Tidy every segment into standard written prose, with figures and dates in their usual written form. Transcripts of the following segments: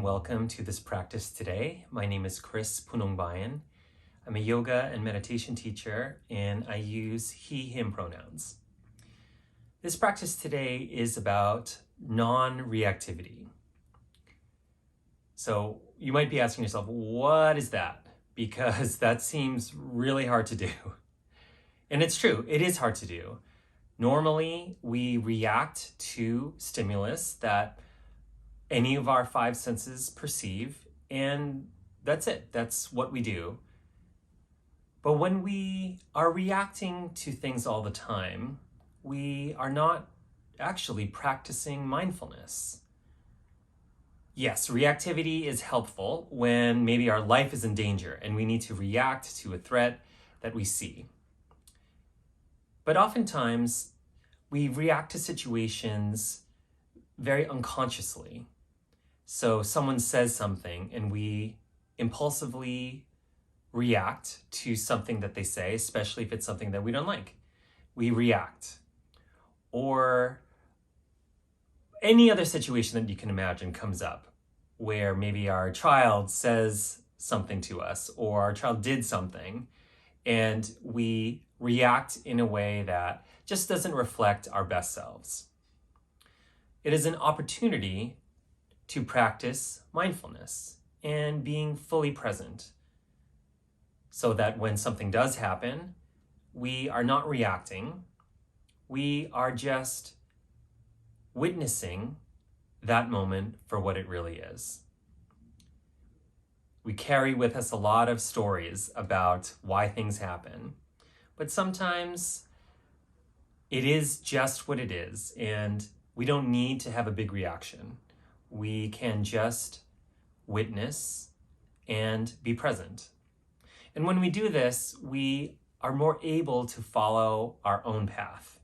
welcome to this practice today. My name is Chris Punongbayan. I'm a yoga and meditation teacher, and I use he, him pronouns. This practice today is about non-reactivity. So you might be asking yourself, what is that? Because that seems really hard to do. And it's true, it is hard to do. Normally, we react to stimulus that any of our five senses perceive, and that's it. That's what we do. But when we are reacting to things all the time, we are not actually practicing mindfulness. Yes, reactivity is helpful when maybe our life is in danger and we need to react to a threat that we see. But oftentimes, we react to situations very unconsciously. So someone says something and we impulsively react to something that they say, especially if it's something that we don't like. We react. Or any other situation that you can imagine comes up where maybe our child says something to us or our child did something and we react in a way that just doesn't reflect our best selves. It is an opportunity to practice mindfulness and being fully present so that when something does happen, we are not reacting, we are just witnessing that moment for what it really is. We carry with us a lot of stories about why things happen, but sometimes it is just what it is, and we don't need to have a big reaction. We can just witness and be present. And when we do this, we are more able to follow our own path.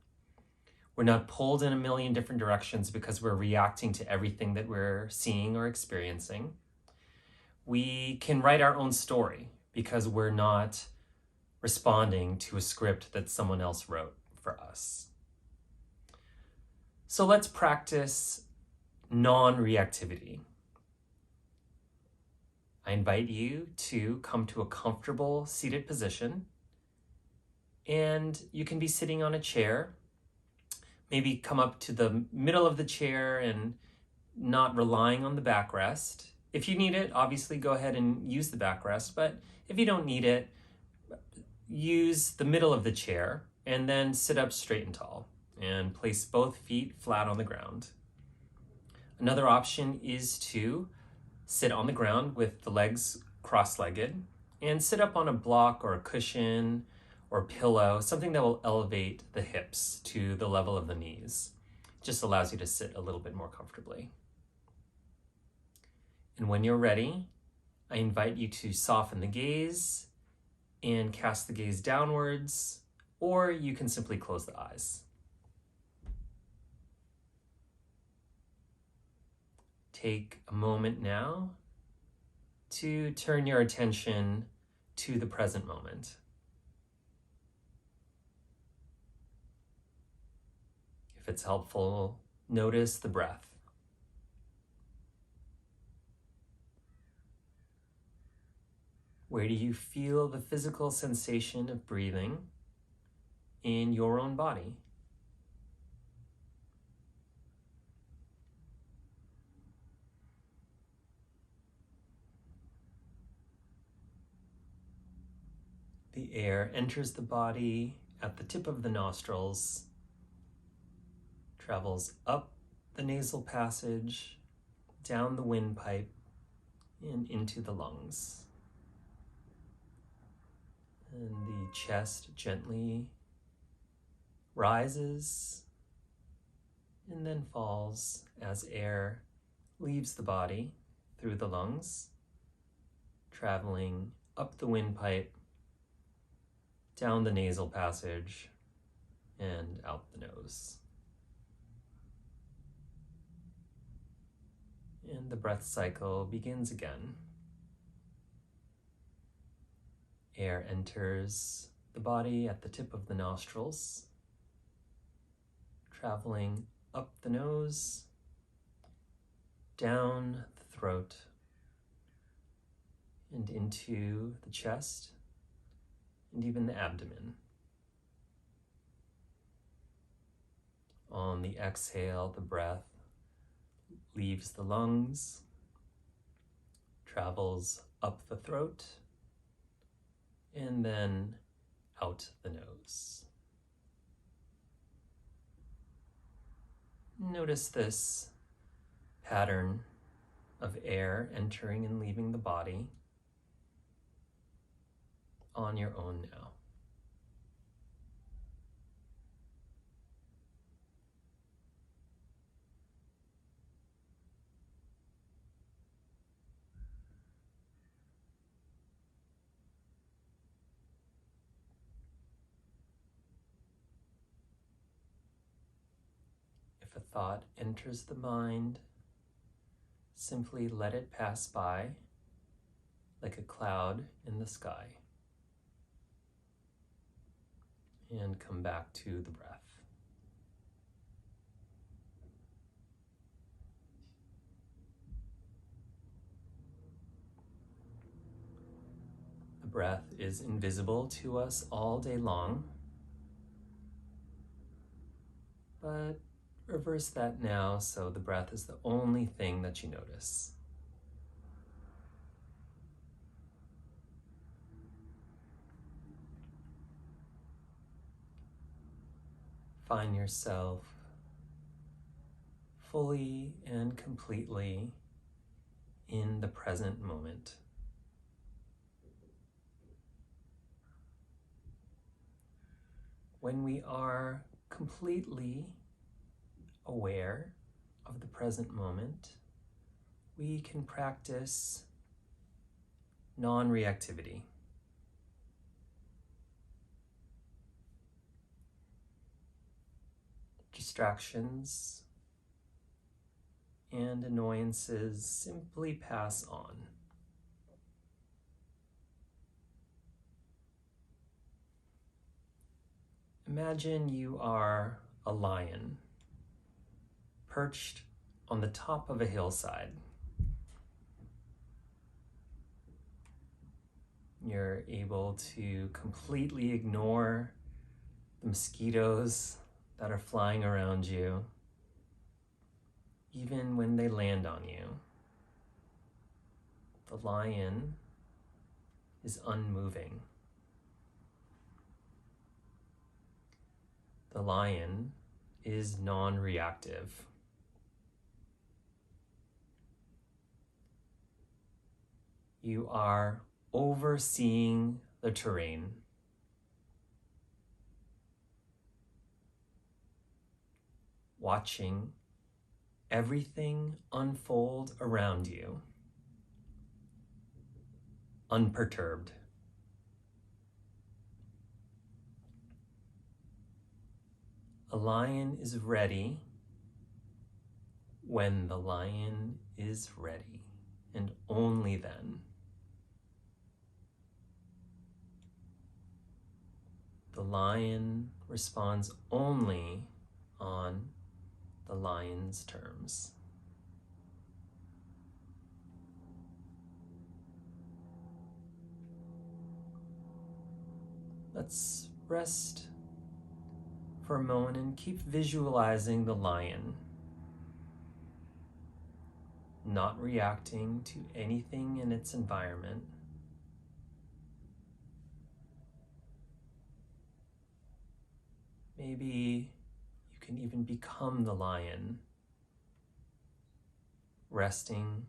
We're not pulled in a million different directions because we're reacting to everything that we're seeing or experiencing. We can write our own story because we're not responding to a script that someone else wrote for us. So let's practice non-reactivity. I invite you to come to a comfortable seated position, and you can be sitting on a chair. Maybe come up to the middle of the chair and not relying on the backrest. If you need it, obviously go ahead and use the backrest, but if you don't need it, use the middle of the chair and then sit up straight and tall and place both feet flat on the ground. Another option is to sit on the ground with the legs cross-legged and sit up on a block or a cushion or pillow, something that will elevate the hips to the level of the knees. It just allows you to sit a little bit more comfortably. And when you're ready, I invite you to soften the gaze and cast the gaze downwards, or you can simply close the eyes. Take a moment now to turn your attention to the present moment. If it's helpful, notice the breath. Where do you feel the physical sensation of breathing in your own body? The air enters the body at the tip of the nostrils, travels up the nasal passage, down the windpipe, and into the lungs. And the chest gently rises and then falls as air leaves the body through the lungs, traveling up the windpipe, down the nasal passage, and out the nose. And the breath cycle begins again. Air enters the body at the tip of the nostrils, traveling up the nose, down the throat, and into the chest and even the abdomen. On the exhale, the breath leaves the lungs, travels up the throat, and then out the nose. Notice this pattern of air entering and leaving the body on your own now. If a thought enters the mind, simply let it pass by like a cloud in the sky and come back to the breath. The breath is invisible to us all day long, but reverse that now so the breath is the only thing that you notice. Find yourself fully and completely in the present moment. When we are completely aware of the present moment, we can practice non-reactivity. Distractions and annoyances simply pass on. Imagine you are a lion perched on the top of a hillside. You're able to completely ignore the mosquitoes that are flying around you, even when they land on you. The lion is unmoving. The lion is non-reactive. You are overseeing the terrain. Watching everything unfold around you, unperturbed. A lion is ready when the lion is ready, and only then. The lion responds only on the lion's terms. Let's rest for a moment and keep visualizing the lion, not reacting to anything in its environment. Maybe you can even become the lion, resting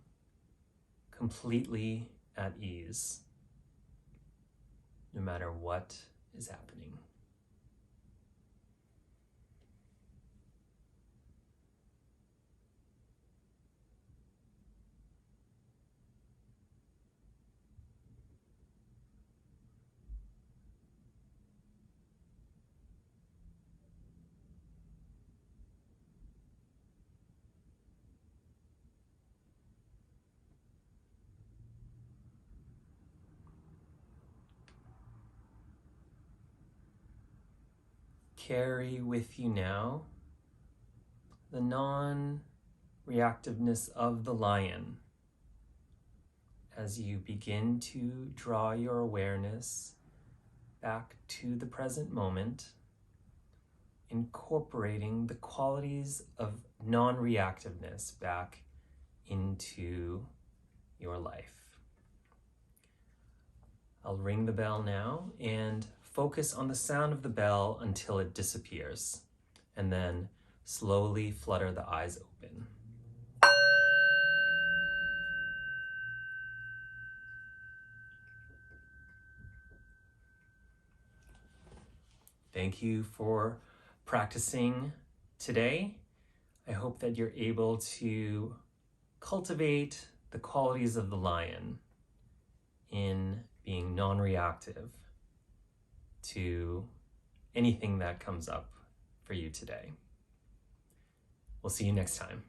completely at ease, no matter what is happening. Carry with you now the non-reactiveness of the lion as you begin to draw your awareness back to the present moment, incorporating the qualities of non-reactiveness back into your life. I'll ring the bell now and focus on the sound of the bell until it disappears, and then slowly flutter the eyes open. Thank you for practicing today. I hope that you're able to cultivate the qualities of the lion in being non-reactive to anything that comes up for you today. We'll see you next time.